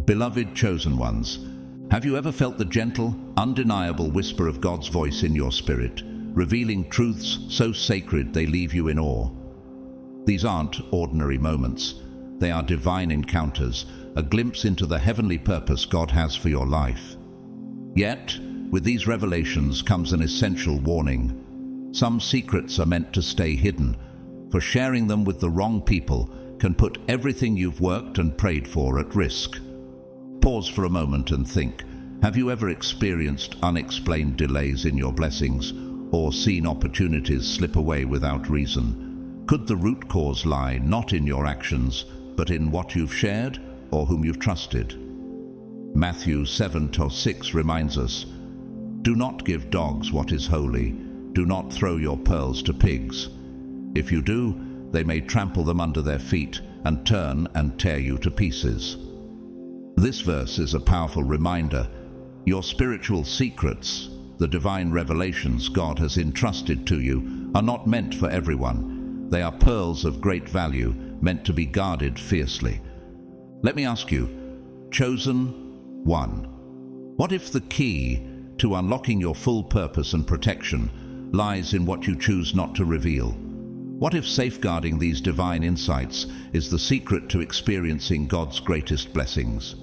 Beloved chosen ones, have you ever felt the gentle, undeniable whisper of God's voice in your spirit, revealing truths so sacred they leave you in awe? These aren't ordinary moments. They are divine encounters, a glimpse into the heavenly purpose God has for your life. Yet, with these revelations comes an essential warning. Some secrets are meant to stay hidden, for sharing them with the wrong people can put everything you've worked and prayed for at risk. Pause for a moment and think. Have you ever experienced unexplained delays in your blessings, or seen opportunities slip away without reason? Could the root cause lie not in your actions, but in what you've shared or whom you've trusted? Matthew 7:6 reminds us, "Do not give dogs what is holy. Do not throw your pearls to pigs. If you do, they may trample them under their feet and turn and tear you to pieces." This verse is a powerful reminder. Your spiritual secrets, the divine revelations God has entrusted to you, are not meant for everyone. They are pearls of great value, meant to be guarded fiercely. Let me ask you, chosen one, what if the key to unlocking your full purpose and protection lies in what you choose not to reveal? What if safeguarding these divine insights is the secret to experiencing God's greatest blessings?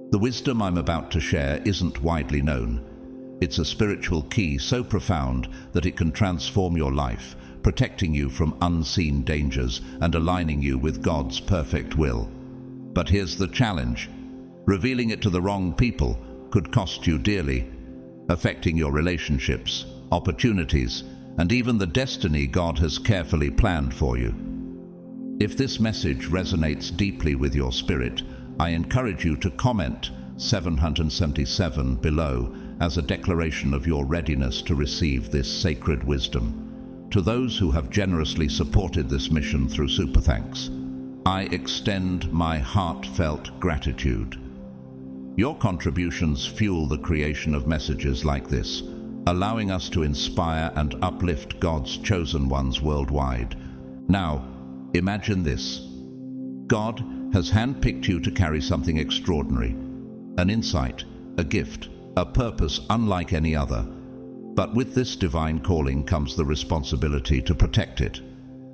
The wisdom I'm about to share isn't widely known. It's a spiritual key so profound that it can transform your life, protecting you from unseen dangers and aligning you with God's perfect will. But here's the challenge. Revealing it to the wrong people could cost you dearly, affecting your relationships, opportunities, and even the destiny God has carefully planned for you. If this message resonates deeply with your spirit, I encourage you to comment 777 below as a declaration of your readiness to receive this sacred wisdom. To those who have generously supported this mission through Super Thanks, I extend my heartfelt gratitude. Your contributions fuel the creation of messages like this, allowing us to inspire and uplift God's chosen ones worldwide. Now, imagine this. God has handpicked you to carry something extraordinary, an insight, a gift, a purpose unlike any other. But with this divine calling comes the responsibility to protect it.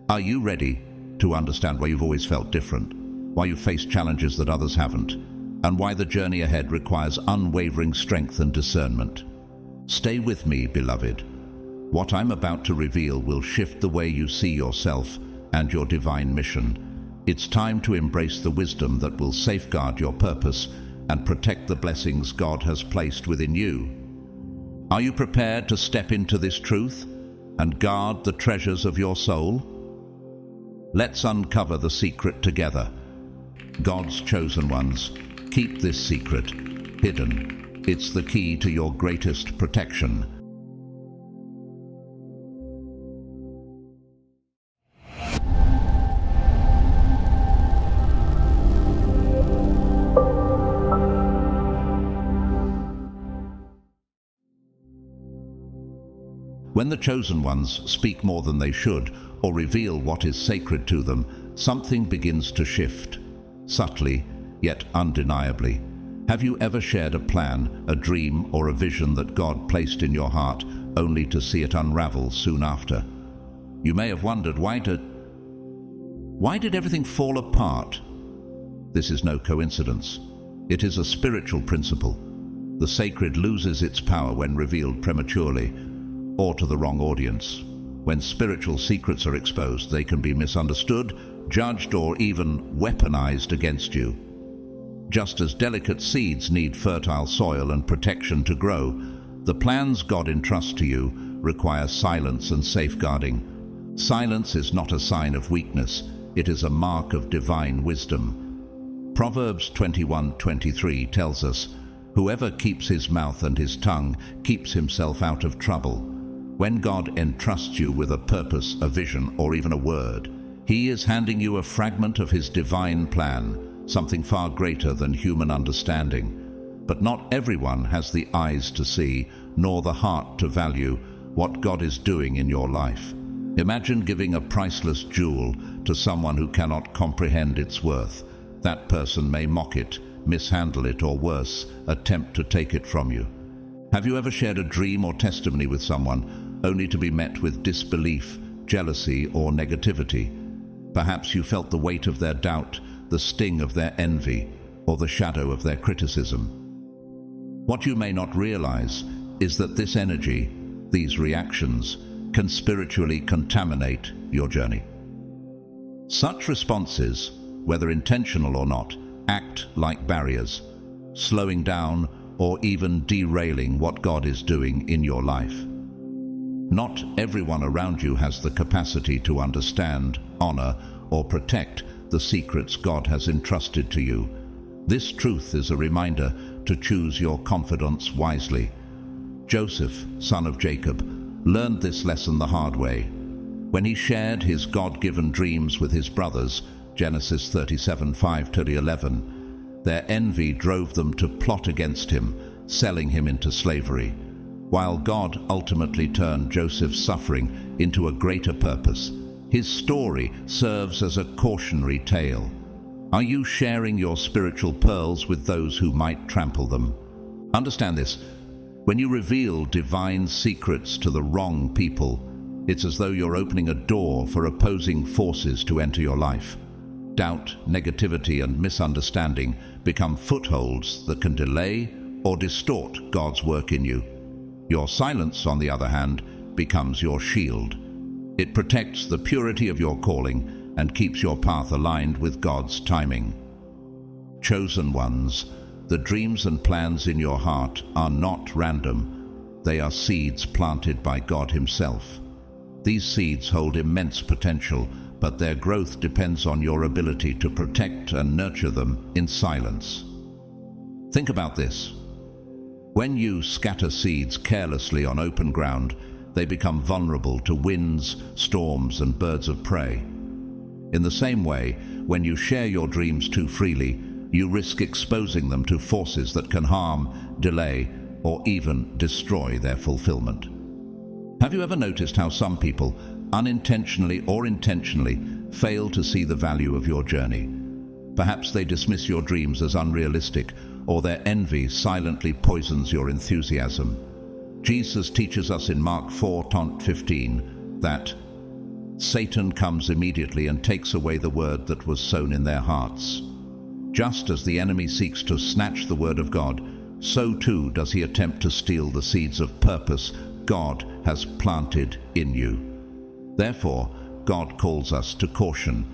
Are you ready to understand why you've always felt different, why you face challenges that others haven't, and why the journey ahead requires unwavering strength and discernment? Stay with me, beloved. What I'm about to reveal will shift the way you see yourself and your divine mission. It's time to embrace the wisdom that will safeguard your purpose and protect the blessings God has placed within you. Are you prepared to step into this truth and guard the treasures of your soul? Let's uncover the secret together. God's chosen ones, keep this secret hidden. It's the key to your greatest protection. When the chosen ones speak more than they should or reveal what is sacred to them, something begins to shift, subtly yet undeniably. Have you ever shared a plan, a dream, or a vision that God placed in your heart, only to see it unravel soon after? You may have wondered, why did everything fall apart? This is no coincidence. It is a spiritual principle. The sacred loses its power when revealed prematurely, or to the wrong audience. When spiritual secrets are exposed, they can be misunderstood, judged, or even weaponized against you. Just as delicate seeds need fertile soil and protection to grow, the plans God entrusts to you require silence and safeguarding. Silence is not a sign of weakness, it is a mark of divine wisdom. Proverbs 21:23 tells us, "Whoever keeps his mouth and his tongue keeps himself out of trouble." When God entrusts you with a purpose, a vision, or even a word, He is handing you a fragment of His divine plan, something far greater than human understanding. But not everyone has the eyes to see, nor the heart to value what God is doing in your life. Imagine giving a priceless jewel to someone who cannot comprehend its worth. That person may mock it, mishandle it, or worse, attempt to take it from you. Have you ever shared a dream or testimony with someone only to be met with disbelief, jealousy, or negativity? Perhaps you felt the weight of their doubt, the sting of their envy, or the shadow of their criticism. What you may not realize is that this energy, these reactions, can spiritually contaminate your journey. Such responses, whether intentional or not, act like barriers, slowing down or even derailing what God is doing in your life. Not everyone around you has the capacity to understand, honor, or protect the secrets God has entrusted to you. This truth is a reminder to choose your confidence wisely. Joseph, son of Jacob, learned this lesson the hard way. When he shared his God-given dreams with his brothers, Genesis 37:5-11, their envy drove them to plot against him, selling him into slavery, while God ultimately turned Joseph's suffering into a greater purpose. His story serves as a cautionary tale. Are you sharing your spiritual pearls with those who might trample them? Understand this. When you reveal divine secrets to the wrong people, it's as though you're opening a door for opposing forces to enter your life. Doubt, negativity, and misunderstanding become footholds that can delay or distort God's work in you. Your silence, on the other hand, becomes your shield. It protects the purity of your calling and keeps your path aligned with God's timing. Chosen ones, the dreams and plans in your heart are not random. They are seeds planted by God Himself. These seeds hold immense potential, but their growth depends on your ability to protect and nurture them in silence. Think about this. When you scatter seeds carelessly on open ground, they become vulnerable to winds, storms, and birds of prey. In the same way, when you share your dreams too freely, you risk exposing them to forces that can harm, delay, or even destroy their fulfillment. Have you ever noticed how some people, unintentionally or intentionally, fail to see the value of your journey? Perhaps they dismiss your dreams as unrealistic, or their envy silently poisons your enthusiasm. Jesus teaches us in Mark 4:15 that Satan comes immediately and takes away the word that was sown in their hearts. Just as the enemy seeks to snatch the word of God, so too does he attempt to steal the seeds of purpose God has planted in you. Therefore, God calls us to caution.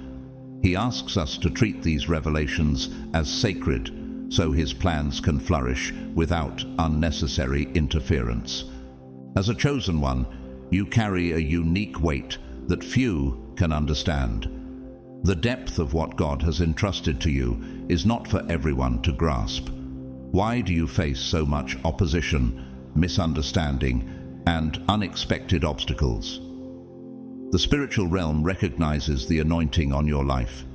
He asks us to treat these revelations as sacred, so His plans can flourish without unnecessary interference. As a chosen one, you carry a unique weight that few can understand. The depth of what God has entrusted to you is not for everyone to grasp. Why do you face so much opposition, misunderstanding, and unexpected obstacles? The spiritual realm recognizes the anointing on your life.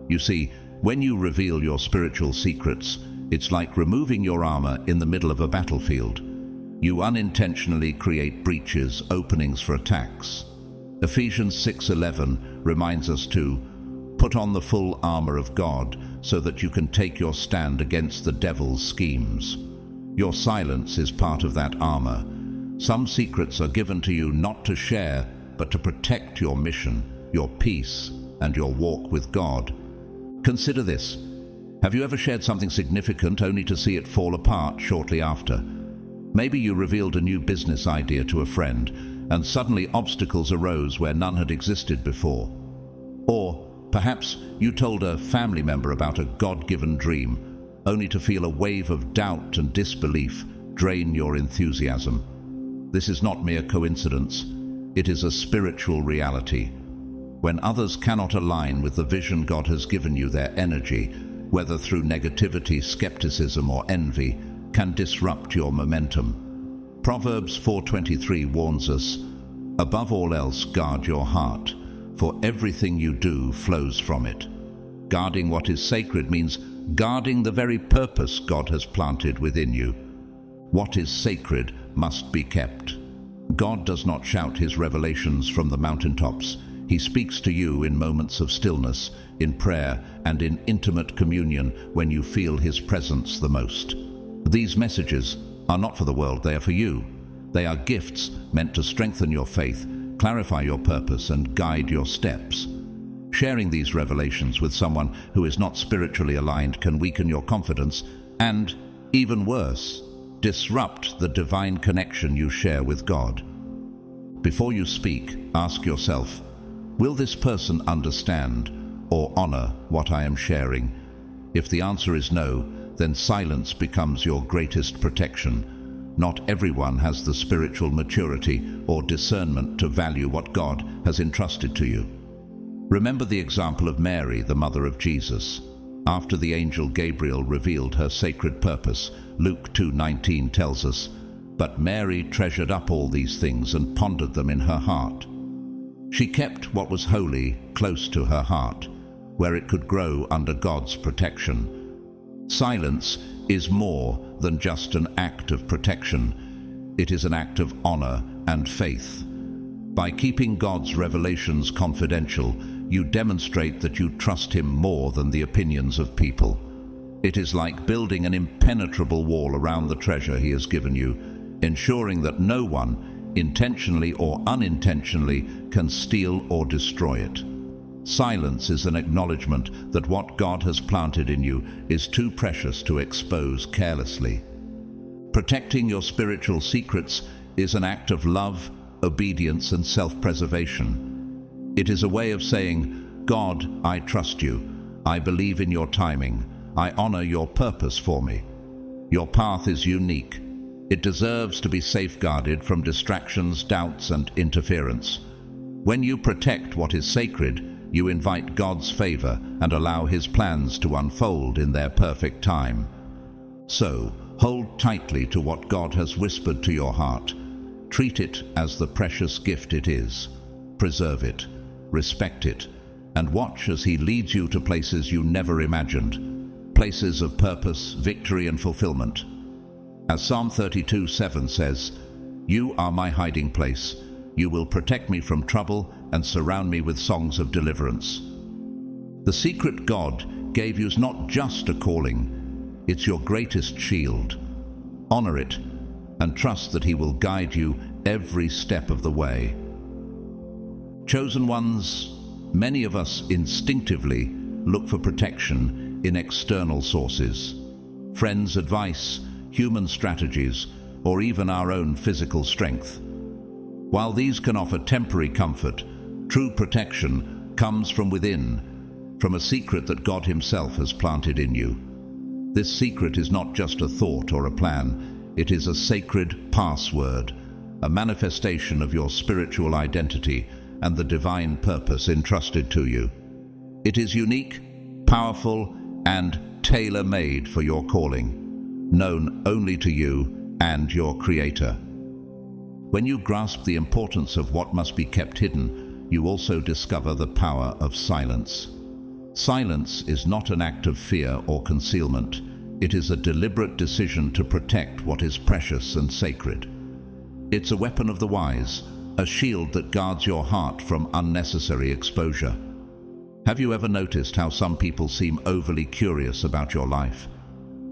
You see, when you reveal your spiritual secrets, it's like removing your armor in the middle of a battlefield. You unintentionally create breaches, openings for attacks. Ephesians 6:11 reminds us to put on the full armor of God so that you can take your stand against the devil's schemes. Your silence is part of that armor. Some secrets are given to you not to share, but to protect your mission, your peace, and your walk with God. Consider this. Have you ever shared something significant only to see it fall apart shortly after? Maybe you revealed a new business idea to a friend, and suddenly obstacles arose where none had existed before. Or perhaps you told a family member about a God-given dream, only to feel a wave of doubt and disbelief drain your enthusiasm. This is not mere coincidence. It is a spiritual reality. When others cannot align with the vision God has given you, their energy, whether through negativity, skepticism, or envy, can disrupt your momentum. Proverbs 4:23 warns us, "Above all else, guard your heart, for everything you do flows from it." Guarding what is sacred means guarding the very purpose God has planted within you. What is sacred must be kept. God does not shout His revelations from the mountaintops. He speaks to you in moments of stillness, in prayer, and in intimate communion when you feel His presence the most. These messages are not for the world, they are for you. They are gifts meant to strengthen your faith, clarify your purpose, and guide your steps. Sharing these revelations with someone who is not spiritually aligned can weaken your confidence and, even worse, disrupt the divine connection you share with God. Before you speak, ask yourself, will this person understand or honor what I am sharing? If the answer is no, then silence becomes your greatest protection. Not everyone has the spiritual maturity or discernment to value what God has entrusted to you. Remember the example of Mary, the mother of Jesus. After the angel Gabriel revealed her sacred purpose, Luke 2:19 tells us, "But Mary treasured up all these things and pondered them in her heart." She kept what was holy close to her heart, where it could grow under God's protection. Silence is more than just an act of protection. It is an act of honor and faith. By keeping God's revelations confidential, you demonstrate that you trust Him more than the opinions of people. It is like building an impenetrable wall around the treasure He has given you, ensuring that no one, intentionally or unintentionally, can steal or destroy it. Silence is an acknowledgement that what God has planted in you is too precious to expose carelessly. Protecting your spiritual secrets is an act of love, obedience, and self-preservation. It is a way of saying, God, I trust you. I believe in your timing. I honor your purpose for me. Your path is unique. It deserves to be safeguarded from distractions, doubts, and interference. When you protect what is sacred, you invite God's favor and allow His plans to unfold in their perfect time. So, hold tightly to what God has whispered to your heart. Treat it as the precious gift it is. Preserve it, respect it, and watch as He leads you to places you never imagined, places of purpose, victory, and fulfillment. As Psalm 32:7 says, "You are my hiding place. You will protect me from trouble and surround me with songs of deliverance." The secret God gave you is not just a calling, it's your greatest shield. Honor it and trust that He will guide you every step of the way. Chosen ones, many of us instinctively look for protection in external sources. Friends' advice, human strategies, or even our own physical strength. While these can offer temporary comfort, true protection comes from within, from a secret that God Himself has planted in you. This secret is not just a thought or a plan, it is a sacred password, a manifestation of your spiritual identity and the divine purpose entrusted to you. It is unique, powerful, and tailor-made for your calling, known only to you and your Creator. When you grasp the importance of what must be kept hidden, you also discover the power of silence. Silence is not an act of fear or concealment. It is a deliberate decision to protect what is precious and sacred. It's a weapon of the wise, a shield that guards your heart from unnecessary exposure. Have you ever noticed how some people seem overly curious about your life?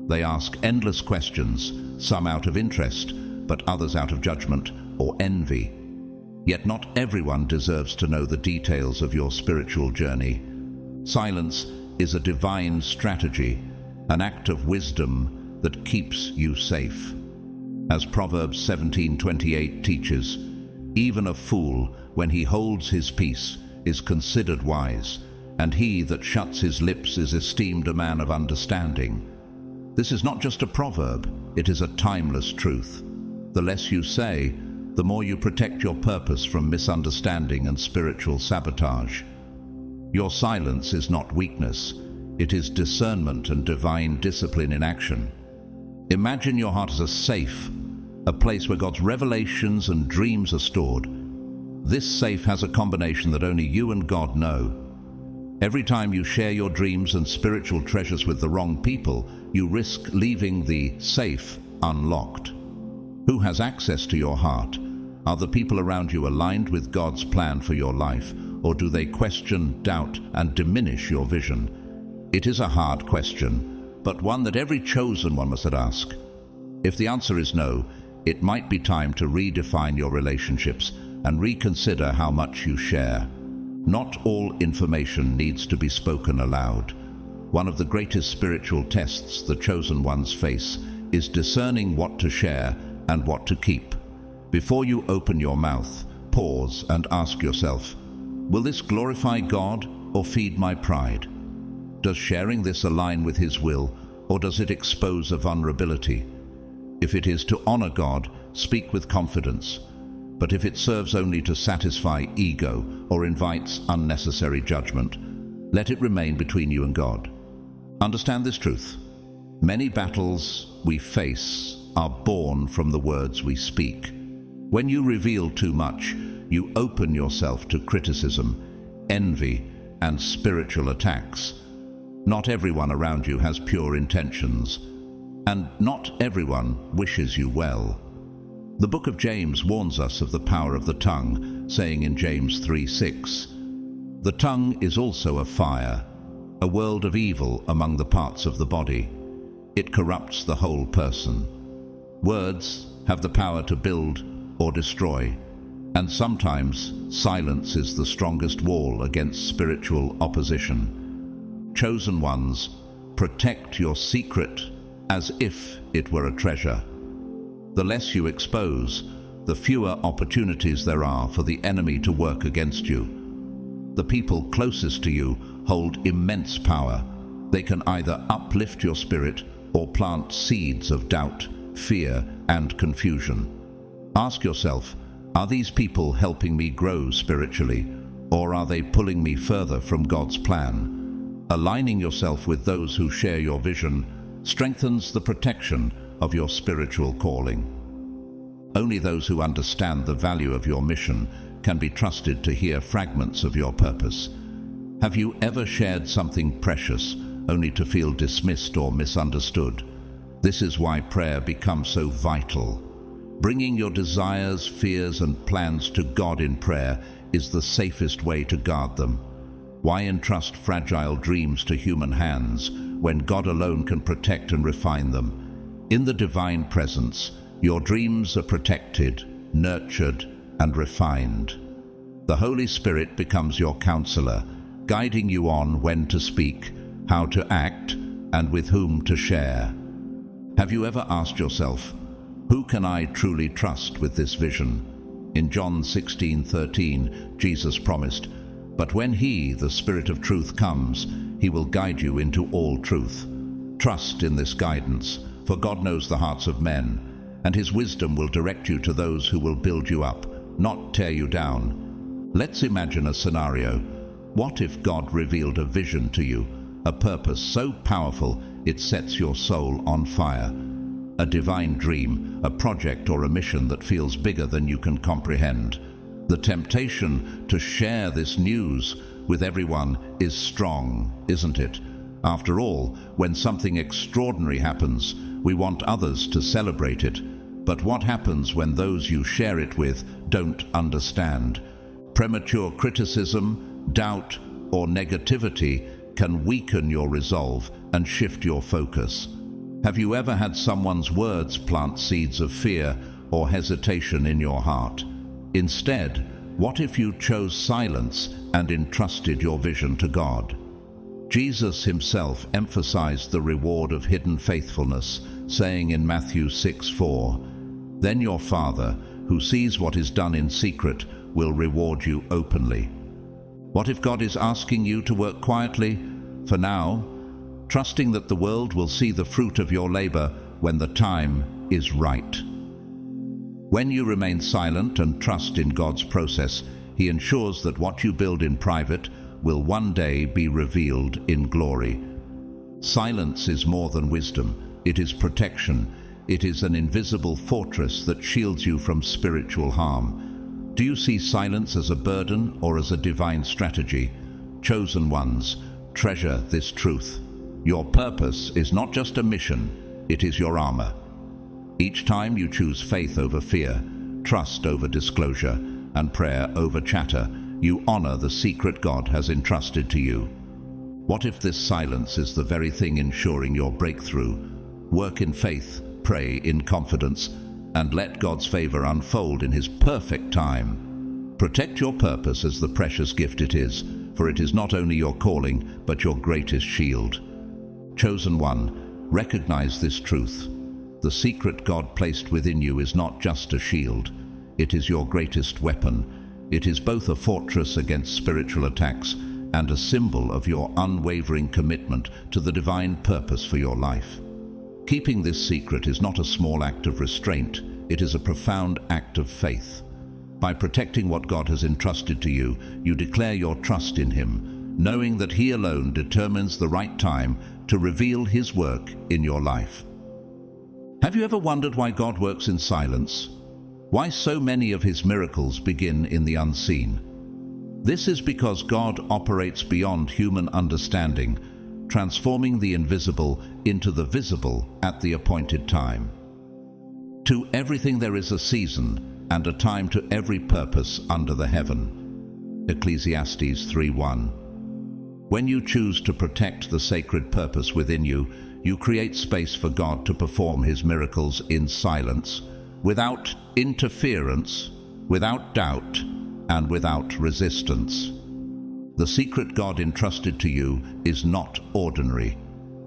They ask endless questions, some out of interest, but others out of judgment or envy. Yet not everyone deserves to know the details of your spiritual journey. Silence is a divine strategy, an act of wisdom that keeps you safe. As Proverbs 17:28 teaches, even a fool, when he holds his peace, is considered wise, and he that shuts his lips is esteemed a man of understanding. This is not just a proverb, it is a timeless truth. The less you say, the more you protect your purpose from misunderstanding and spiritual sabotage. Your silence is not weakness, it is discernment and divine discipline in action. Imagine your heart as a safe, a place where God's revelations and dreams are stored. This safe has a combination that only you and God know. Every time you share your dreams and spiritual treasures with the wrong people, you risk leaving the safe unlocked. Who has access to your heart? Are the people around you aligned with God's plan for your life, or do they question, doubt, and diminish your vision? It is a hard question, but one that every chosen one must ask. If the answer is no, it might be time to redefine your relationships and reconsider how much you share. Not all information needs to be spoken aloud. One of the greatest spiritual tests the chosen ones face is discerning what to share and what to keep. Before you open your mouth, pause and ask yourself, will this glorify God or feed my pride? Does sharing this align with His will, or does it expose a vulnerability? If it is to honor God, speak with confidence. But if it serves only to satisfy ego or invites unnecessary judgment, let it remain between you and God. Understand this truth. Many battles we face are born from the words we speak. When you reveal too much, you open yourself to criticism, envy, and spiritual attacks. Not everyone around you has pure intentions, and not everyone wishes you well. The book of James warns us of the power of the tongue, saying in James 3:6, "The tongue is also a fire, a world of evil among the parts of the body. It corrupts the whole person." Words have the power to build or destroy, and sometimes silence is the strongest wall against spiritual opposition. Chosen ones, protect your secret as if it were a treasure. The less you expose, the fewer opportunities there are for the enemy to work against you. The people closest to you hold immense power. They can either uplift your spirit or plant seeds of doubt, fear, and confusion. Ask yourself, are these people helping me grow spiritually, or are they pulling me further from God's plan? Aligning yourself with those who share your vision strengthens the protection of your spiritual calling. Only those who understand the value of your mission can be trusted to hear fragments of your purpose. Have you ever shared something precious only to feel dismissed or misunderstood? This is why prayer becomes so vital. Bringing your desires, fears, and plans to God in prayer is the safest way to guard them. Why entrust fragile dreams to human hands when God alone can protect and refine them? In the divine presence, your dreams are protected, nurtured, and refined. The Holy Spirit becomes your counselor, guiding you on when to speak, how to act, and with whom to share. Have you ever asked yourself, who can I truly trust with this vision? In John 16:13, Jesus promised, "But when He, the Spirit of truth, comes, He will guide you into all truth." Trust in this guidance, for God knows the hearts of men, and His wisdom will direct you to those who will build you up, not tear you down. Let's imagine a scenario. What if God revealed a vision to you, a purpose so powerful it sets your soul on fire? A divine dream, a project or a mission that feels bigger than you can comprehend. The temptation to share this news with everyone is strong, isn't it? After all, when something extraordinary happens, we want others to celebrate it. But what happens when those you share it with don't understand? Premature criticism, doubt, or negativity can weaken your resolve and shift your focus. Have you ever had someone's words plant seeds of fear or hesitation in your heart? Instead, what if you chose silence and entrusted your vision to God? Jesus Himself emphasized the reward of hidden faithfulness, saying in Matthew 6:4, "Then your Father, who sees what is done in secret, will reward you openly." What if God is asking you to work quietly for now, trusting that the world will see the fruit of your labor when the time is right? When you remain silent and trust in God's process, He ensures that what you build in private will one day be revealed in glory. Silence is more than wisdom. It is protection. It is an invisible fortress that shields you from spiritual harm. Do you see silence as a burden or as a divine strategy? Chosen ones, treasure this truth. Your purpose is not just a mission, it is your armor. Each time you choose faith over fear, trust over disclosure, and prayer over chatter, you honor the secret God has entrusted to you. What if this silence is the very thing ensuring your breakthrough? Work in faith, pray in confidence, and let God's favor unfold in His perfect time. Protect your purpose as the precious gift it is, for it is not only your calling, but your greatest shield. Chosen one, recognize this truth. The secret God placed within you is not just a shield. It is your greatest weapon. It is both a fortress against spiritual attacks and a symbol of your unwavering commitment to the divine purpose for your life. Keeping this secret is not a small act of restraint, it is a profound act of faith. By protecting what God has entrusted to you, you declare your trust in Him, knowing that He alone determines the right time to reveal His work in your life. Have you ever wondered why God works in silence? Why so many of His miracles begin in the unseen? This is because God operates beyond human understanding, transforming the invisible into the visible at the appointed time. To everything there is a season, and a time to every purpose under the heaven. Ecclesiastes 3:1. When you choose to protect the sacred purpose within you, you create space for God to perform His miracles in silence, without interference, without doubt, and without resistance. The secret God entrusted to you is not ordinary.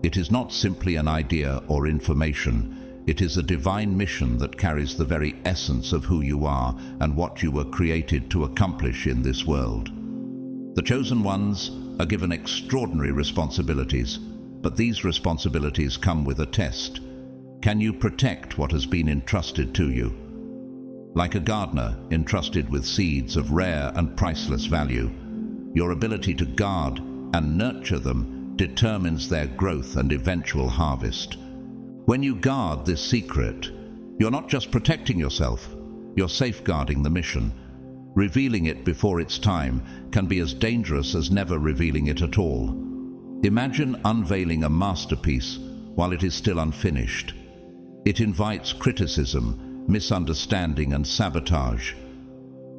It is not simply an idea or information. It is a divine mission that carries the very essence of who you are and what you were created to accomplish in this world. The chosen ones are given extraordinary responsibilities, but these responsibilities come with a test. Can you protect what has been entrusted to you? Like a gardener entrusted with seeds of rare and priceless value, your ability to guard and nurture them determines their growth and eventual harvest. When you guard this secret, you're not just protecting yourself, you're safeguarding the mission. Revealing it before its time can be as dangerous as never revealing it at all. Imagine unveiling a masterpiece while it is still unfinished. It invites criticism, misunderstanding, and sabotage.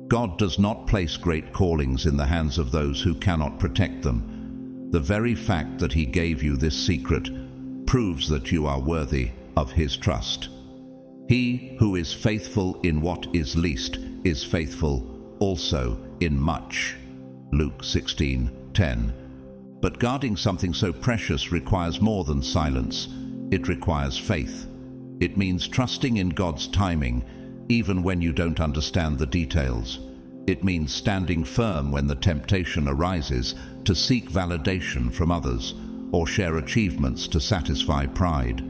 God does not place great callings in the hands of those who cannot protect them. The very fact that He gave you this secret proves that you are worthy of His trust. He who is faithful in what is least is faithful also in much. Luke 16:10. But guarding something so precious requires more than silence. It requires faith. It means trusting in God's timing, even when you don't understand the details. It means standing firm when the temptation arises to seek validation from others or share achievements to satisfy pride.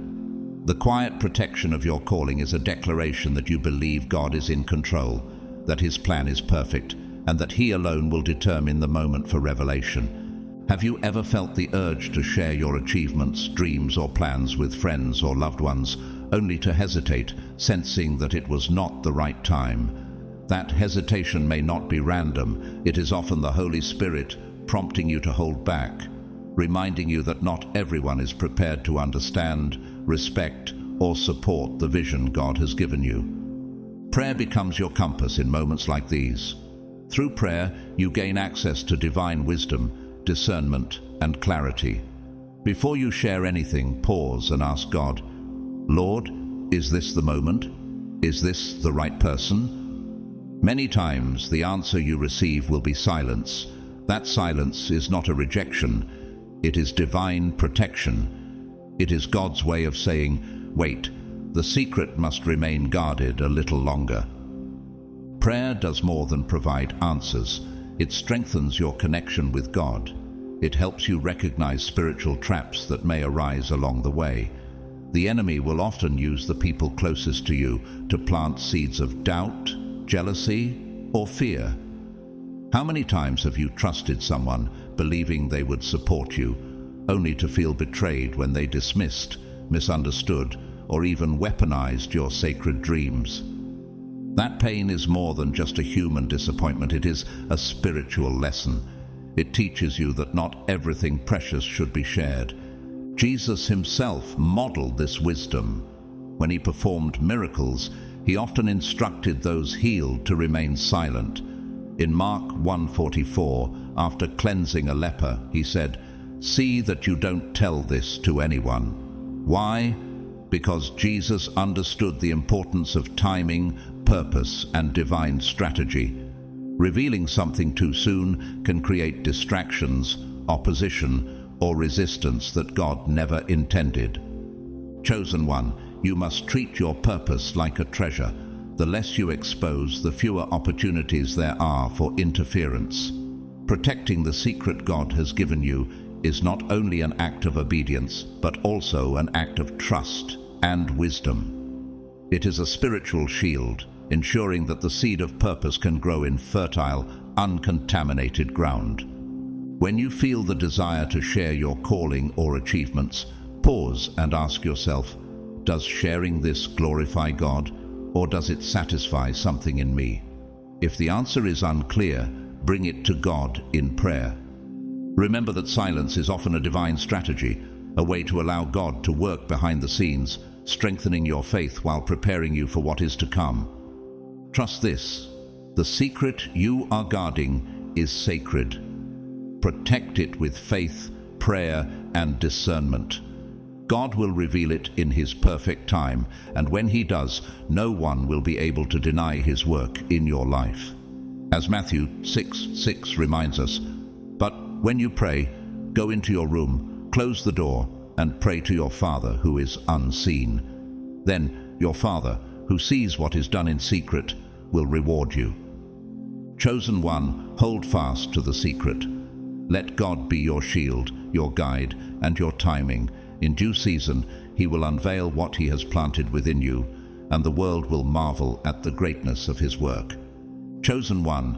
The quiet protection of your calling is a declaration that you believe God is in control, that His plan is perfect, and that He alone will determine the moment for revelation. Have you ever felt the urge to share your achievements, dreams, or plans with friends or loved ones, only to hesitate, sensing that it was not the right time? That hesitation may not be random. It is often the Holy Spirit prompting you to hold back, reminding you that not everyone is prepared to understand, respect, or support the vision God has given you. Prayer becomes your compass in moments like these. Through prayer, you gain access to divine wisdom, discernment, and clarity. Before you share anything, pause and ask God, Lord, is this the moment? Is this the right person? Many times the answer you receive will be silence. That silence is not a rejection, it is divine protection. It is God's way of saying, wait, the secret must remain guarded a little longer. Prayer does more than provide answers. It strengthens your connection with God. It helps you recognize spiritual traps that may arise along the way. The enemy will often use the people closest to you to plant seeds of doubt, jealousy, or fear. How many times have you trusted someone, believing they would support you, only to feel betrayed when they dismissed, misunderstood, or even weaponized your sacred dreams? That pain is more than just a human disappointment. It is a spiritual lesson. It teaches you that not everything precious should be shared. Jesus Himself modeled this wisdom. When He performed miracles, He often instructed those healed to remain silent. In Mark 1:44, after cleansing a leper, he said, "See that you don't tell this to anyone." Why? Because Jesus understood the importance of timing, purpose, and divine strategy. Revealing something too soon can create distractions, opposition, or resistance that God never intended. Chosen one, you must treat your purpose like a treasure. The less you expose, the fewer opportunities there are for interference. Protecting the secret God has given you is not only an act of obedience, but also an act of trust and wisdom. It is a spiritual shield, ensuring that the seed of purpose can grow in fertile, uncontaminated ground. When you feel the desire to share your calling or achievements, pause and ask yourself, does sharing this glorify God, or does it satisfy something in me? If the answer is unclear, bring it to God in prayer. Remember that silence is often a divine strategy, a way to allow God to work behind the scenes, strengthening your faith while preparing you for what is to come. Trust this: the secret you are guarding is sacred. Protect it with faith, prayer, and discernment. God will reveal it in His perfect time, and when He does, no one will be able to deny His work in your life. As Matthew 6:6 reminds us, "But when you pray, go into your room, close the door, and pray to your Father who is unseen. Then your Father, who sees what is done in secret, will reward you." Chosen one, hold fast to the secret. Let God be your shield, your guide, and your timing. In due season, He will unveil what He has planted within you, and the world will marvel at the greatness of His work. Chosen one,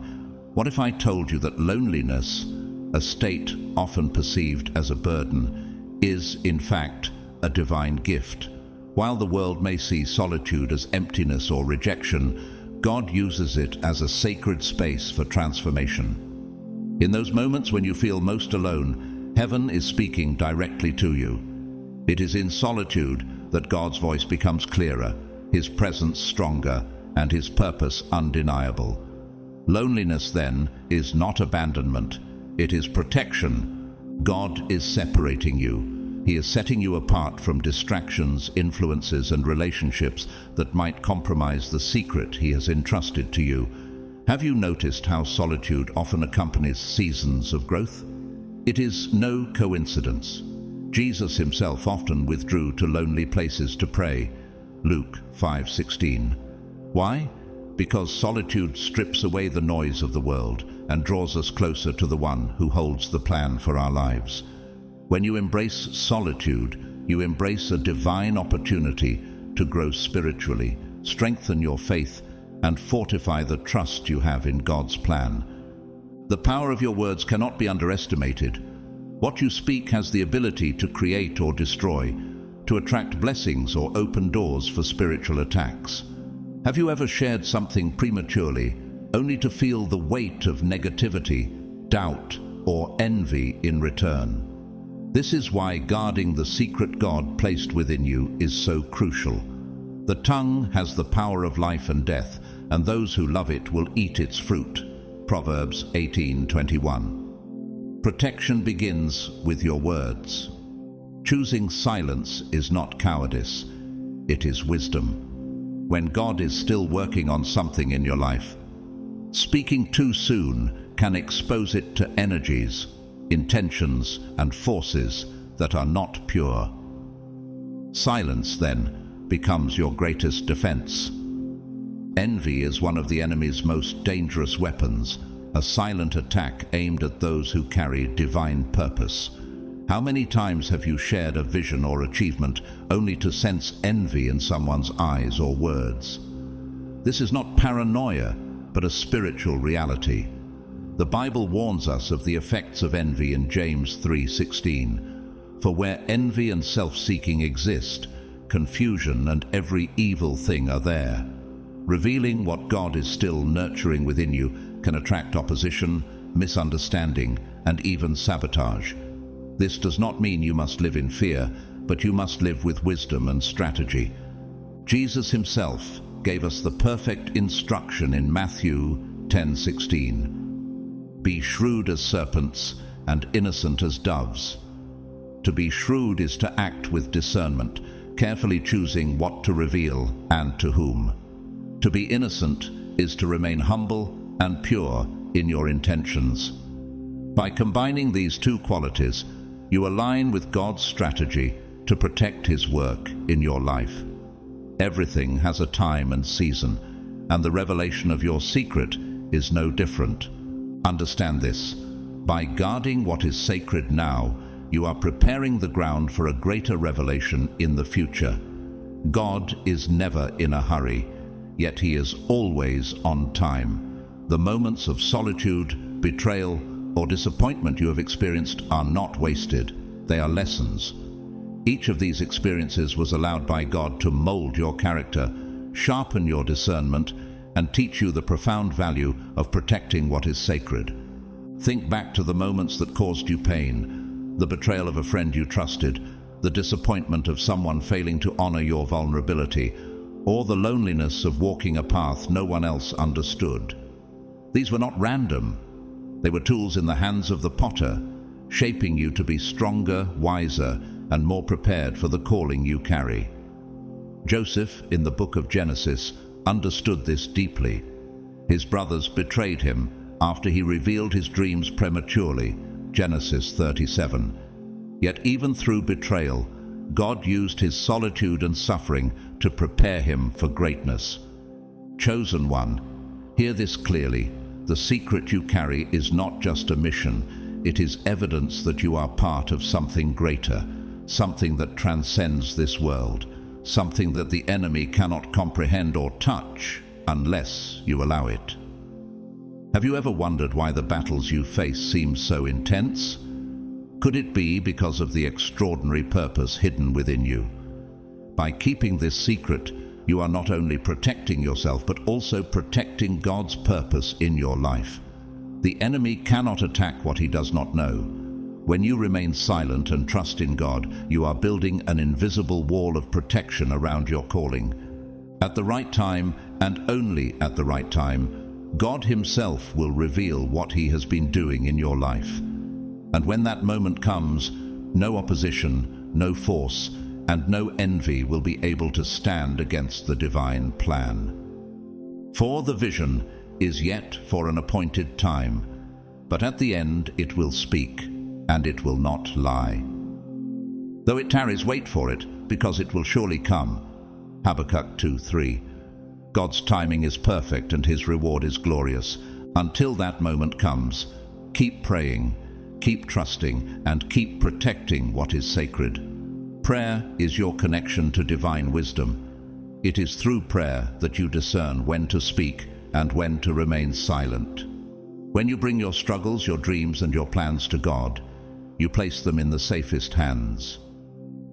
what if I told you that loneliness, a state often perceived as a burden, is, in fact, a divine gift? While the world may see solitude as emptiness or rejection, God uses it as a sacred space for transformation. In those moments when you feel most alone, heaven is speaking directly to you. It is in solitude that God's voice becomes clearer, His presence stronger, and His purpose undeniable. Loneliness, then, is not abandonment. It is protection. God is separating you. He is setting you apart from distractions, influences, and relationships that might compromise the secret He has entrusted to you. Have you noticed how solitude often accompanies seasons of growth? It is no coincidence. Jesus Himself often withdrew to lonely places to pray. Luke 5:16. Why? Because solitude strips away the noise of the world and draws us closer to the one who holds the plan for our lives. When you embrace solitude, you embrace a divine opportunity to grow spiritually, strengthen your faith, and fortify the trust you have in God's plan. The power of your words cannot be underestimated. What you speak has the ability to create or destroy, to attract blessings or open doors for spiritual attacks. Have you ever shared something prematurely, only to feel the weight of negativity, doubt, or envy in return? This is why guarding the secret God placed within you is so crucial. The tongue has the power of life and death, and those who love it will eat its fruit. Proverbs 18:21. Protection begins with your words. Choosing silence is not cowardice, it is wisdom. When God is still working on something in your life, speaking too soon can expose it to energies, intentions, and forces that are not pure. Silence, then, becomes your greatest defense. Envy is one of the enemy's most dangerous weapons, a silent attack aimed at those who carry divine purpose. How many times have you shared a vision or achievement only to sense envy in someone's eyes or words? This is not paranoia, but a spiritual reality. The Bible warns us of the effects of envy in James 3:16. For where envy and self-seeking exist, confusion and every evil thing are there. Revealing what God is still nurturing within you can attract opposition, misunderstanding, and even sabotage. This does not mean you must live in fear, but you must live with wisdom and strategy. Jesus Himself gave us the perfect instruction in Matthew 10:16. Be shrewd as serpents and innocent as doves. To be shrewd is to act with discernment, carefully choosing what to reveal and to whom. To be innocent is to remain humble and pure in your intentions. By combining these two qualities, you align with God's strategy to protect His work in your life. Everything has a time and season, and the revelation of your secret is no different. Understand this. By guarding what is sacred now, you are preparing the ground for a greater revelation in the future. God is never in a hurry, yet He is always on time. The moments of solitude, betrayal, or disappointment you have experienced are not wasted. They are lessons. Each of these experiences was allowed by God to mold your character, sharpen your discernment, and teach you the profound value of protecting what is sacred. Think back to the moments that caused you pain, the betrayal of a friend you trusted, the disappointment of someone failing to honor your vulnerability, or the loneliness of walking a path no one else understood. These were not random. They were tools in the hands of the potter, shaping you to be stronger, wiser, and more prepared for the calling you carry. Joseph, in the book of Genesis, understood this deeply. His brothers betrayed him after he revealed his dreams prematurely, Genesis 37. Yet even through betrayal, God used his solitude and suffering to prepare him for greatness. Chosen one, hear this clearly. The secret you carry is not just a mission. It is evidence that you are part of something greater, something that transcends this world, something that the enemy cannot comprehend or touch unless you allow it. Have you ever wondered why the battles you face seem so intense? Could it be because of the extraordinary purpose hidden within you? By keeping this secret, you are not only protecting yourself, but also protecting God's purpose in your life. The enemy cannot attack what he does not know. When you remain silent and trust in God, you are building an invisible wall of protection around your calling. At the right time, and only at the right time, God Himself will reveal what He has been doing in your life. And when that moment comes, no opposition, no force, and no envy will be able to stand against the divine plan. For the vision is yet for an appointed time, but at the end it will speak, and it will not lie. Though it tarries, wait for it, because it will surely come. Habakkuk 2:3. God's timing is perfect and His reward is glorious. Until that moment comes, keep praying, keep trusting, and keep protecting what is sacred. Prayer is your connection to divine wisdom. It is through prayer that you discern when to speak and when to remain silent. When you bring your struggles, your dreams, and your plans to God, you place them in the safest hands.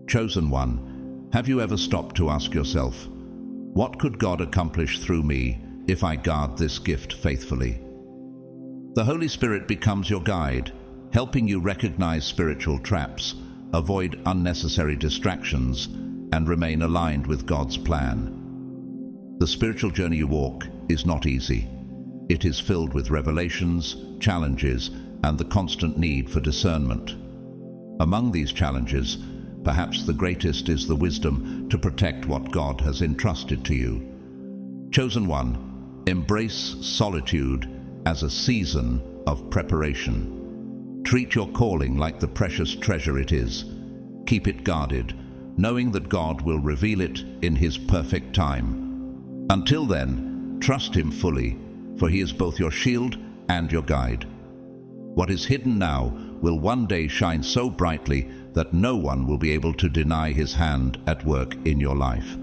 Chosen one, have you ever stopped to ask yourself, what could God accomplish through me if I guard this gift faithfully? The Holy Spirit becomes your guide, helping you recognize spiritual traps, avoid unnecessary distractions, and remain aligned with God's plan. The spiritual journey you walk is not easy. It is filled with revelations, challenges, and the constant need for discernment. Among these challenges, perhaps the greatest is the wisdom to protect what God has entrusted to you. Chosen one, embrace solitude as a season of preparation. Treat your calling like the precious treasure it is. Keep it guarded, knowing that God will reveal it in His perfect time. Until then, trust Him fully, for He is both your shield and your guide. What is hidden now will one day shine so brightly that no one will be able to deny His hand at work in your life.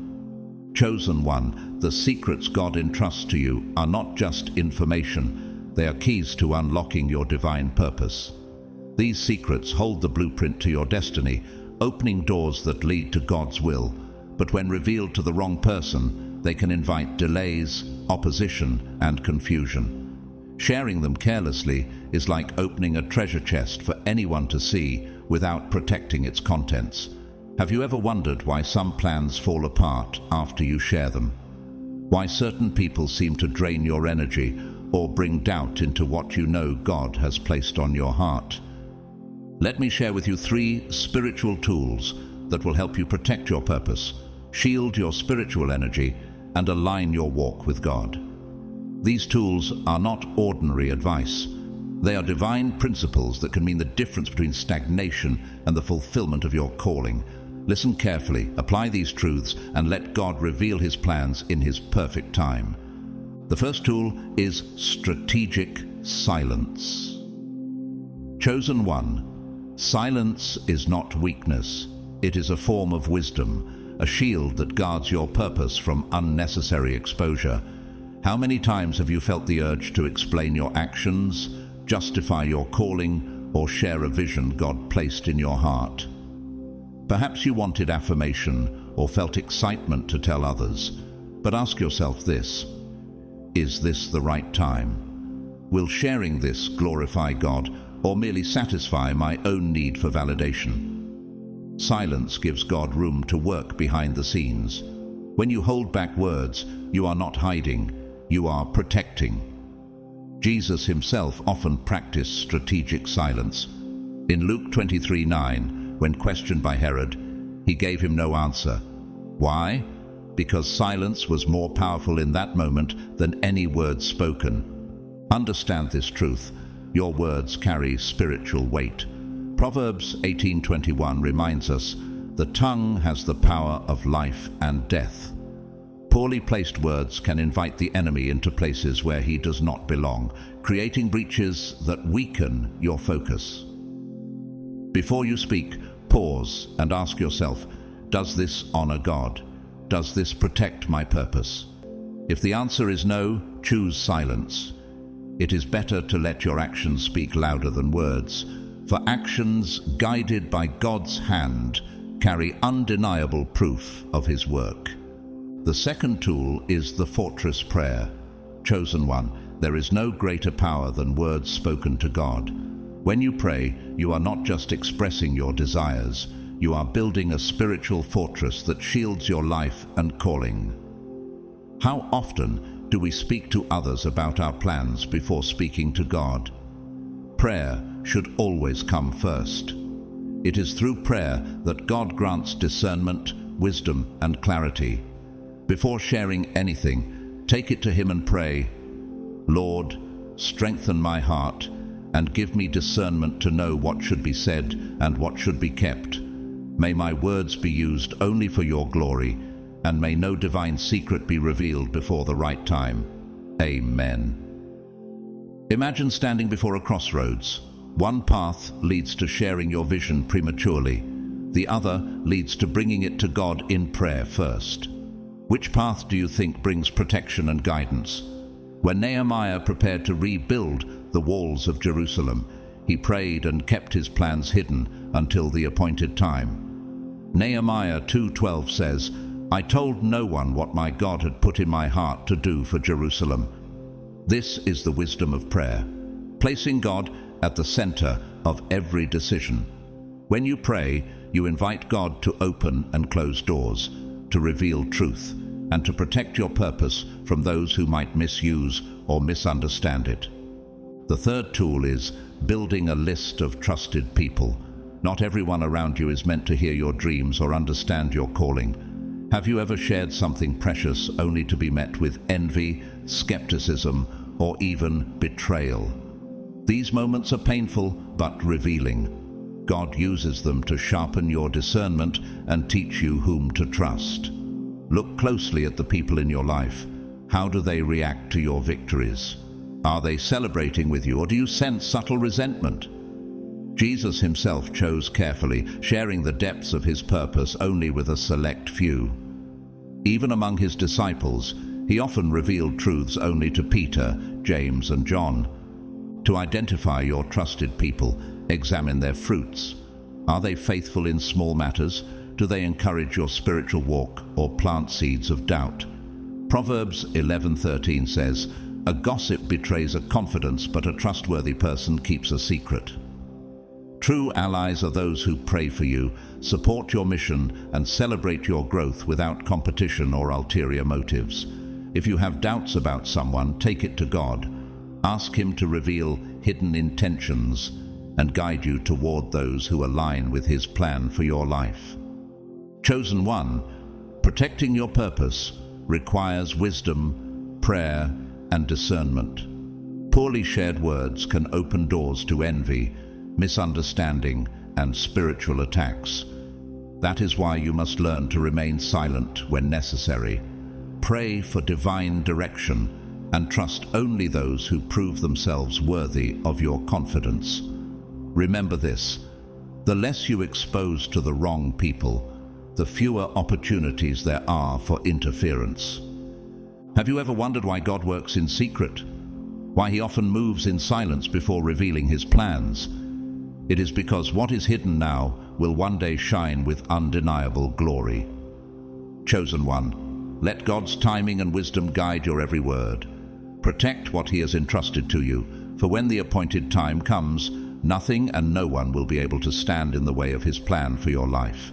Chosen one, the secrets God entrusts to you are not just information, they are keys to unlocking your divine purpose. These secrets hold the blueprint to your destiny, opening doors that lead to God's will, but when revealed to the wrong person, they can invite delays, opposition, and confusion. Sharing them carelessly is like opening a treasure chest for anyone to see without protecting its contents. Have you ever wondered why some plans fall apart after you share them? Why certain people seem to drain your energy, or bring doubt into what you know God has placed on your heart. Let me share with you 3 spiritual tools that will help you protect your purpose, shield your spiritual energy, and align your walk with God. These tools are not ordinary advice. They are divine principles that can mean the difference between stagnation and the fulfillment of your calling. Listen carefully, apply these truths, and let God reveal His plans in His perfect time. The first tool is strategic silence. Chosen one, silence is not weakness. It is a form of wisdom, a shield that guards your purpose from unnecessary exposure. How many times have you felt the urge to explain your actions, justify your calling, or share a vision God placed in your heart? Perhaps you wanted affirmation or felt excitement to tell others, but ask yourself this: is this the right time? Will sharing this glorify God or merely satisfy my own need for validation? Silence gives God room to work behind the scenes. When you hold back words, you are not hiding, you are protecting. Jesus Himself often practiced strategic silence. In Luke 23:9, when questioned by Herod, he gave him no answer. Why? Because silence was more powerful in that moment than any words spoken. Understand this truth: your words carry spiritual weight. Proverbs 18:21 reminds us, "The tongue has the power of life and death." Poorly placed words can invite the enemy into places where he does not belong, creating breaches that weaken your focus. Before you speak, pause and ask yourself, does this honor God? Does this protect my purpose? If the answer is no, choose silence. It is better to let your actions speak louder than words, for actions guided by God's hand carry undeniable proof of His work. The second tool is the fortress prayer. Chosen one, there is no greater power than words spoken to God. When you pray, you are not just expressing your desires, you are building a spiritual fortress that shields your life and calling. How often do we speak to others about our plans before speaking to God? Prayer should always come first. It is through prayer that God grants discernment, wisdom, and clarity. Before sharing anything, take it to Him and pray, "Lord, strengthen my heart and give me discernment to know what should be said and what should be kept. May my words be used only for your glory, and may no divine secret be revealed before the right time. Amen." Imagine standing before a crossroads. One path leads to sharing your vision prematurely. The other leads to bringing it to God in prayer first. Which path do you think brings protection and guidance? When Nehemiah prepared to rebuild the walls of Jerusalem, he prayed and kept his plans hidden until the appointed time. Nehemiah 2:12 says, "I told no one what my God had put in my heart to do for Jerusalem." This is the wisdom of prayer, placing God at the center of every decision. When you pray, you invite God to open and close doors, to reveal truth, and to protect your purpose from those who might misuse or misunderstand it. The third tool is building a list of trusted people. Not everyone around you is meant to hear your dreams or understand your calling. Have you ever shared something precious only to be met with envy, skepticism, or even betrayal? These moments are painful but revealing. God uses them to sharpen your discernment and teach you whom to trust. Look closely at the people in your life. How do they react to your victories? Are they celebrating with you, or do you sense subtle resentment? Jesus Himself chose carefully, sharing the depths of His purpose only with a select few. Even among His disciples, He often revealed truths only to Peter, James, and John. To identify your trusted people, examine their fruits. Are they faithful in small matters? Do they encourage your spiritual walk or plant seeds of doubt? Proverbs 11:13 says, "A gossip betrays a confidence, but a trustworthy person keeps a secret." True allies are those who pray for you, support your mission, and celebrate your growth without competition or ulterior motives. If you have doubts about someone, take it to God. Ask Him to reveal hidden intentions and guide you toward those who align with His plan for your life. Chosen one, protecting your purpose requires wisdom, prayer, and discernment. Poorly shared words can open doors to envy, misunderstanding, and spiritual attacks. That is why you must learn to remain silent when necessary. Pray for divine direction and trust only those who prove themselves worthy of your confidence. Remember this: the less you expose to the wrong people, the fewer opportunities there are for interference. Have you ever wondered why God works in secret? Why He often moves in silence before revealing His plans? It is because what is hidden now will one day shine with undeniable glory. Chosen one, let God's timing and wisdom guide your every word. Protect what He has entrusted to you, for when the appointed time comes, nothing and no one will be able to stand in the way of His plan for your life.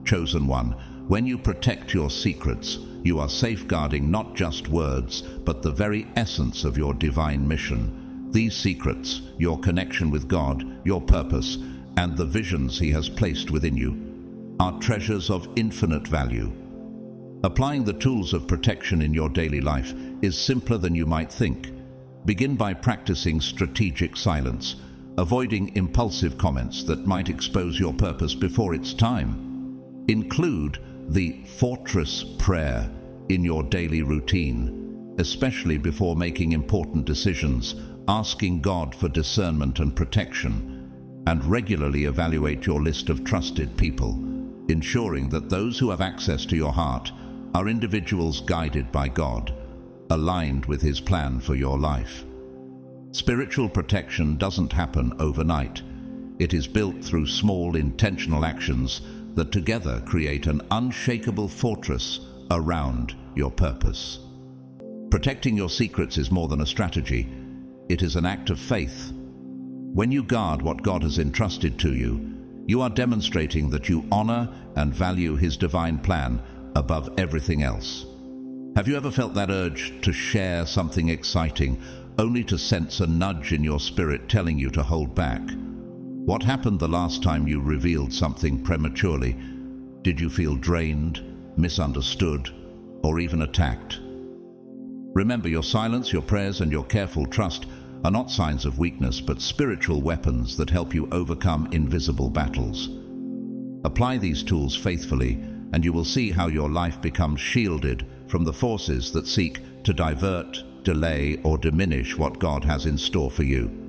Chosen one, when you protect your secrets, you are safeguarding not just words, but the very essence of your divine mission. These secrets, your connection with God, your purpose, and the visions He has placed within you, are treasures of infinite value. Applying the tools of protection in your daily life is simpler than you might think. Begin by practicing strategic silence, avoiding impulsive comments that might expose your purpose before it's time. Include the fortress prayer in your daily routine, especially before making important decisions, asking God for discernment and protection, and regularly evaluate your list of trusted people, ensuring that those who have access to your heart are individuals guided by God, aligned with His plan for your life. Spiritual protection doesn't happen overnight. It is built through small, intentional actions that together create an unshakable fortress around your purpose. Protecting your secrets is more than a strategy. It is an act of faith. When you guard what God has entrusted to you, you are demonstrating that you honor and value His divine plan above everything else. Have you ever felt that urge to share something exciting, only to sense a nudge in your spirit telling you to hold back? What happened the last time you revealed something prematurely? Did you feel drained, misunderstood, or even attacked? Remember, your silence, your prayers, and your careful trust are not signs of weakness, but spiritual weapons that help you overcome invisible battles. Apply these tools faithfully, and you will see how your life becomes shielded from the forces that seek to divert, delay, or diminish what God has in store for you.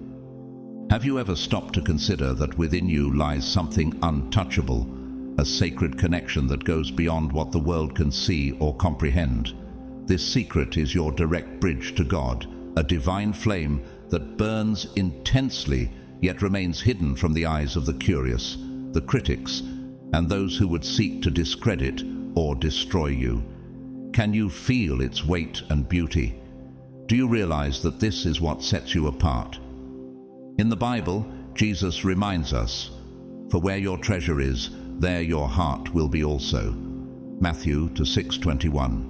Have you ever stopped to consider that within you lies something untouchable, a sacred connection that goes beyond what the world can see or comprehend? This secret is your direct bridge to God, a divine flame that burns intensely yet remains hidden from the eyes of the curious, the critics, and those who would seek to discredit or destroy you. Can you feel its weight and beauty? Do you realize that this is what sets you apart? In the Bible, Jesus reminds us, "For where your treasure is, there your heart will be also." Matthew 6:21.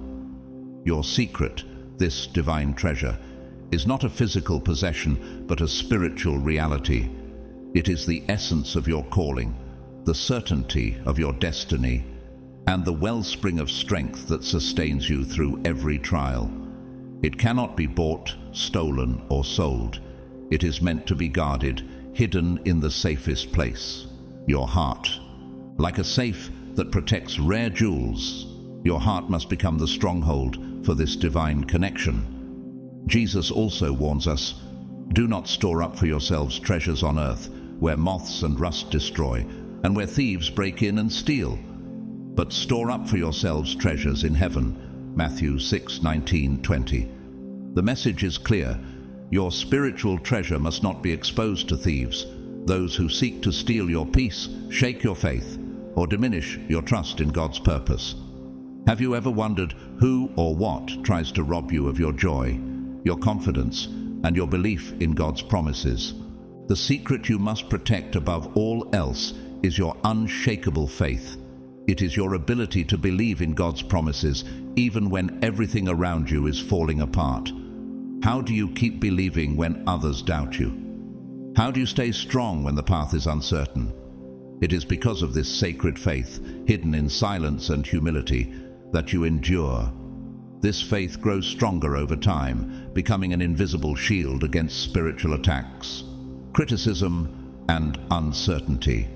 Your secret, this divine treasure, is not a physical possession, but a spiritual reality. It is the essence of your calling, the certainty of your destiny, and the wellspring of strength that sustains you through every trial. It cannot be bought, stolen, or sold. It is meant to be guarded, hidden in the safest place, your heart. Like a safe that protects rare jewels, your heart must become the stronghold for this divine connection. Jesus also warns us, "Do not store up for yourselves treasures on earth, where moths and rust destroy, and where thieves break in and steal. But store up for yourselves treasures in heaven." Matthew 6:19-20. The message is clear. Your spiritual treasure must not be exposed to thieves, those who seek to steal your peace, shake your faith, or diminish your trust in God's purpose. Have you ever wondered who or what tries to rob you of your joy, your confidence, and your belief in God's promises? The secret you must protect above all else is your unshakable faith. It is your ability to believe in God's promises even when everything around you is falling apart. How do you keep believing when others doubt you? How do you stay strong when the path is uncertain? It is because of this sacred faith, hidden in silence and humility, that you endure. This faith grows stronger over time, becoming an invisible shield against spiritual attacks, criticism, and uncertainty.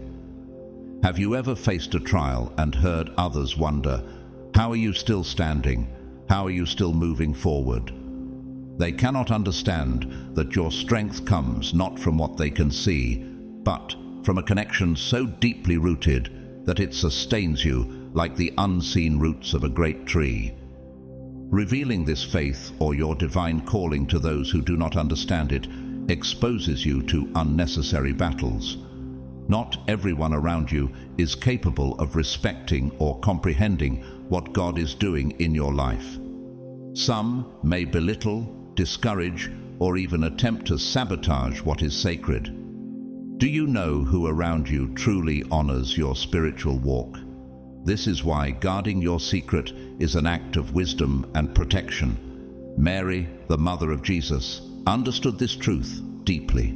Have you ever faced a trial and heard others wonder, how are you still standing? How are you still moving forward? They cannot understand that your strength comes not from what they can see, but from a connection so deeply rooted that it sustains you like the unseen roots of a great tree. Revealing this faith or your divine calling to those who do not understand it exposes you to unnecessary battles. Not everyone around you is capable of respecting or comprehending what God is doing in your life. Some may belittle, discourage, or even attempt to sabotage what is sacred. Do you know who around you truly honors your spiritual walk? This is why guarding your secret is an act of wisdom and protection. Mary, the mother of Jesus, understood this truth deeply.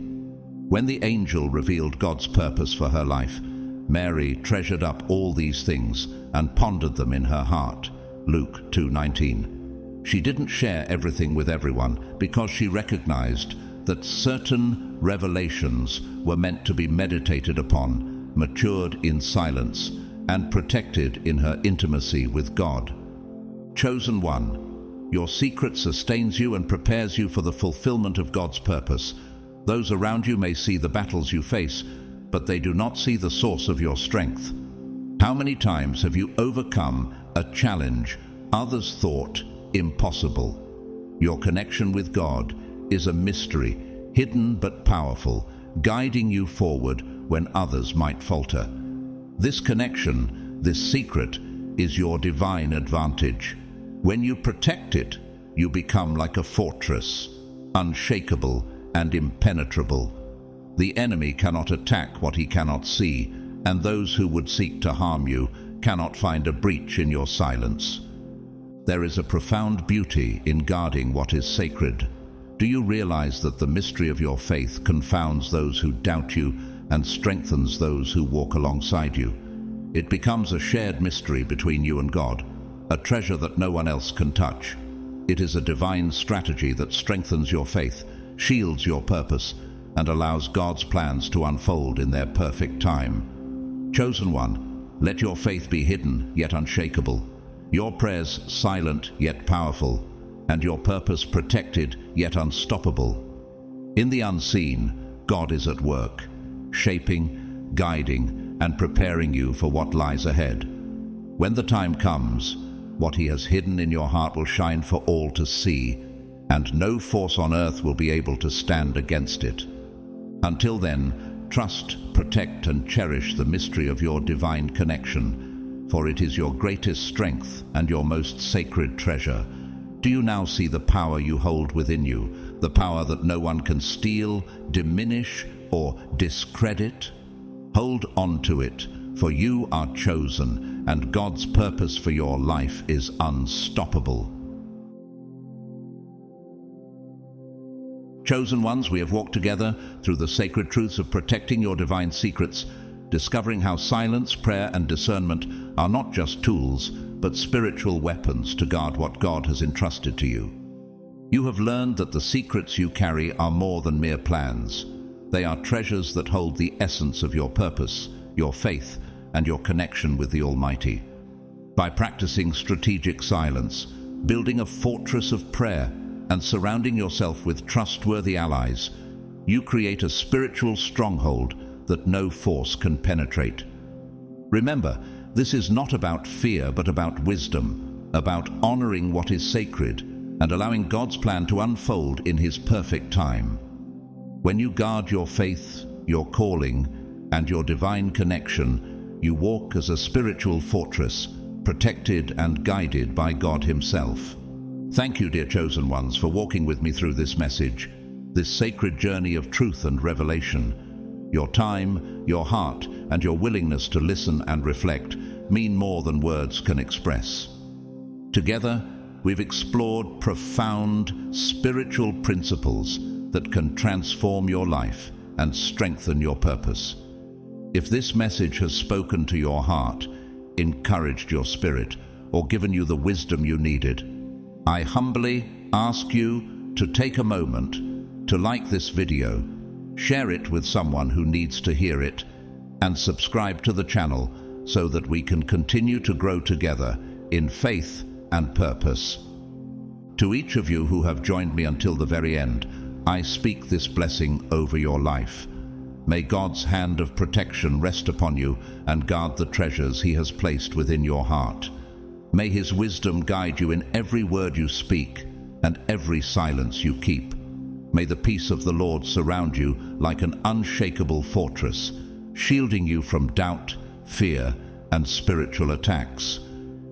When the angel revealed God's purpose for her life, Mary treasured up all these things and pondered them in her heart. Luke 2:19. She didn't share everything with everyone because she recognized that certain revelations were meant to be meditated upon, matured in silence, and protected in her intimacy with God. Chosen one, your secret sustains you and prepares you for the fulfillment of God's purpose. Those around you may see the battles you face, but they do not see the source of your strength. How many times have you overcome a challenge others thought impossible? Your connection with God is a mystery, hidden but powerful, guiding you forward when others might falter. This connection, this secret, is your divine advantage. When you protect it, you become like a fortress, unshakable and impenetrable. The enemy cannot attack what he cannot see, and those who would seek to harm you cannot find a breach in your silence. There is a profound beauty in guarding what is sacred. Do you realize that the mystery of your faith confounds those who doubt you and strengthens those who walk alongside you? It becomes a shared mystery between you and God, a treasure that no one else can touch. It is a divine strategy that strengthens your faith, shields your purpose, and allows God's plans to unfold in their perfect time. Chosen one, let your faith be hidden yet unshakable, your prayers silent yet powerful, and your purpose protected yet unstoppable. In the unseen, God is at work, shaping, guiding, and preparing you for what lies ahead. When the time comes, what He has hidden in your heart will shine for all to see, and no force on earth will be able to stand against it. Until then, trust, protect, and cherish the mystery of your divine connection, for it is your greatest strength and your most sacred treasure. Do you now see the power you hold within you, the power that no one can steal, diminish, or discredit? Hold on to it, for you are chosen, and God's purpose for your life is unstoppable. Chosen ones, we have walked together through the sacred truths of protecting your divine secrets, discovering how silence, prayer, and discernment are not just tools, but spiritual weapons to guard what God has entrusted to you. You have learned that the secrets you carry are more than mere plans. They are treasures that hold the essence of your purpose, your faith, and your connection with the Almighty. By practicing strategic silence, building a fortress of prayer, and surrounding yourself with trustworthy allies, you create a spiritual stronghold that no force can penetrate. Remember, this is not about fear, but about wisdom, about honoring what is sacred and allowing God's plan to unfold in His perfect time. When you guard your faith, your calling, and your divine connection, you walk as a spiritual fortress, protected and guided by God Himself. Thank you, dear chosen ones, for walking with me through this message, this sacred journey of truth and revelation. Your time, your heart, and your willingness to listen and reflect mean more than words can express. Together, we've explored profound spiritual principles that can transform your life and strengthen your purpose. If this message has spoken to your heart, encouraged your spirit, or given you the wisdom you needed, I humbly ask you to take a moment to like this video, share it with someone who needs to hear it, and subscribe to the channel so that we can continue to grow together in faith and purpose. To each of you who have joined me until the very end, I speak this blessing over your life. May God's hand of protection rest upon you and guard the treasures He has placed within your heart. May His wisdom guide you in every word you speak and every silence you keep. May the peace of the Lord surround you like an unshakable fortress, shielding you from doubt, fear, and spiritual attacks.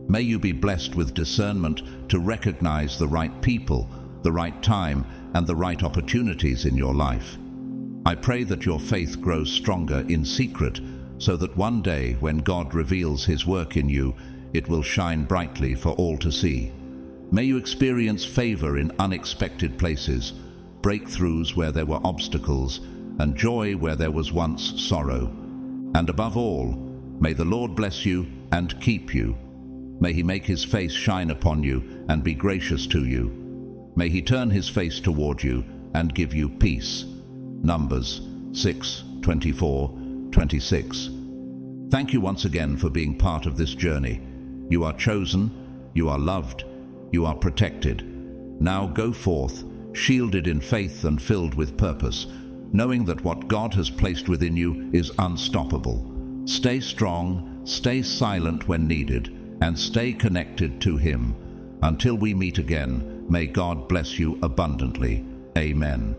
May you be blessed with discernment to recognize the right people, the right time, and the right opportunities in your life. I pray that your faith grows stronger in secret, so that one day when God reveals His work in you, it will shine brightly for all to see. May you experience favor in unexpected places, breakthroughs where there were obstacles, and joy where there was once sorrow. And above all, may the Lord bless you and keep you. May He make His face shine upon you and be gracious to you. May He turn His face toward you and give you peace. Numbers 6:24-26. Thank you once again for being part of this journey. You are chosen, you are loved, you are protected. Now go forth, shielded in faith and filled with purpose, knowing that what God has placed within you is unstoppable. Stay strong, stay silent when needed, and stay connected to Him. Until we meet again, may God bless you abundantly. Amen.